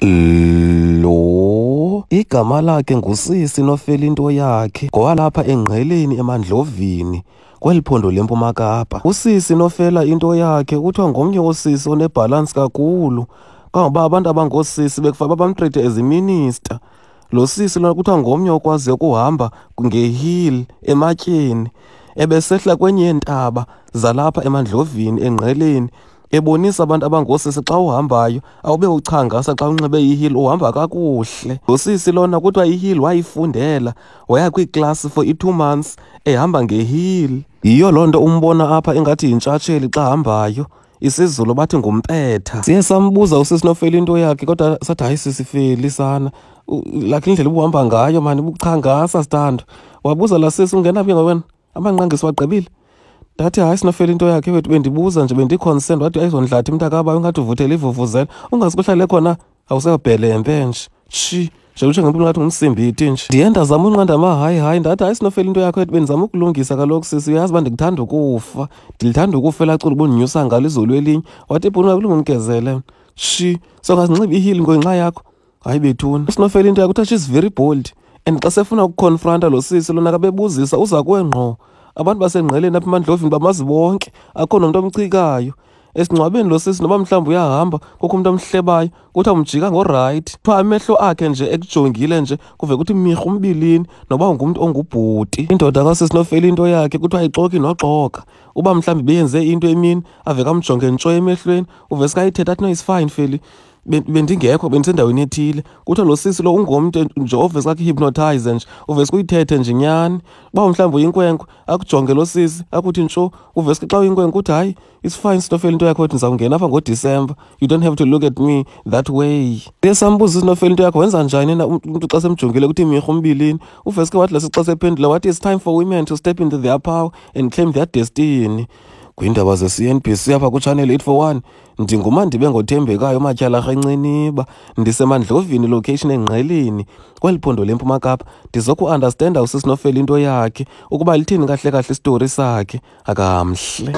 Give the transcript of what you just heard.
Lo igama lakhe ngusisi Nofelintoyakhe ngowalapha eNgqeleni eMandlovini kweliphondo leMpuma Kapa. Usisi Nofela into yakhe kuthiwa ngomnye wosisi onebalance kakhulu kangoba abantu abangosisi bekufanele bamtreat as minister. Lo sisi lona kuthiwa ngomnye okwaziyo ukuhamba ngehil ematyeni ebesehla kwenye yentaba zalapha eMandlovini eNgqeleni ebonisa abantu abangosisi xa uhambayo awube uchangasa xa unxibe ihil uhamba kakuhle. Lo sisi lona kuthiwa ihil wayifundela waya kwiklasi for 2 months ehamba ngehil. Yiyo loo nto umbona apha engathi yintshatsheli xa hambayo, isiZulu bathi ngumpetha. Siye sambuza usisi Nofelintoyakhe kodwa sathi hayi sisifeli sana lakhe indlela ubuhamba ngayo mani buchangasa sithando. Wabuza la sisi ungena phi ngawena amanqangisi wagqibile? Ndathi hayi Nofelintoyakhe wethu bendibuza nje bendiconcerned wathi ayizondlathi mntakabayo ungathi uvuthela ivuvuzela ungazikuhlale khona awusebhelembe nje shi nje utsho ngempilo ngathi ngumsimbithi nje. Ndiye ndazama unqanda hayi ndathi hayi Nofelintoyakhe wethu bendizama ukulungisa kaloku sisi uyazi uba ndikuthanda ukufa ndilithanda ukufa elacula ubundinyusa ngalo izulu elinye wathi ibhuni kulungumkezele shi songazinxiba ihili ngenxa yakho. Hayi bethuna Nofelintoyakhe uthatha is very bold and xa sefuna ukukonfronta lo sisi lona kabebuzisa uza kuwe ngqo. Abantu baseNgqeleni apha eMandlovini bamazi bonke akho nomuntu omchikayo. Esingcwabeni lo sisi noba mhlawumbe uyahamba kukho umuntu omhlebayo kuthi umjika ngoright kuthiwa amehlo akhe nje ekujongile nje kuve kuthi mirhu umbilini noba ungumuntu ongubhuti. Indoda kasisi Nofelintoyakhe kuthiwa ayixoki noxoka uba mhlawumbe beyenze into emini ave kamjonge ntsho emehlweni uve sikayithetha athi no is fine feli bendingekho bendisendaweni ethile. Kuthiwa lo sisi lo ungomntu nje ove sikakhypnotize nje uve sikuyithethe nje nyani. Uba mhlawumbe uyinkwenkwe akujonge lo sisi akuthi ntsho uve xa uyinkwenkwe uthi hayi it's fine Nofelintoyakhe wethu ndizawungena apha ngoDisemba, you don't have to look at me that way. Siye sambuza Nofelintoyakhe wenza njani na umuntu xa semjongile kuthi mirhu umbilini uve sike wathi lasi xa sephendula wathi it's time for women to step into their power and claim their destiny. Kwindaba ze-CNBC apha kuChannel 841 ndinguma ndibe ngothembekayo Matyhalarha eNciniba ndiseMandlovini location eNgqeleni kweliphondo leMpuma Kapa ndizoku-understanda usisi Nofelintoyakhe ukuba lithini kahle kahle istory sakhe akamhle.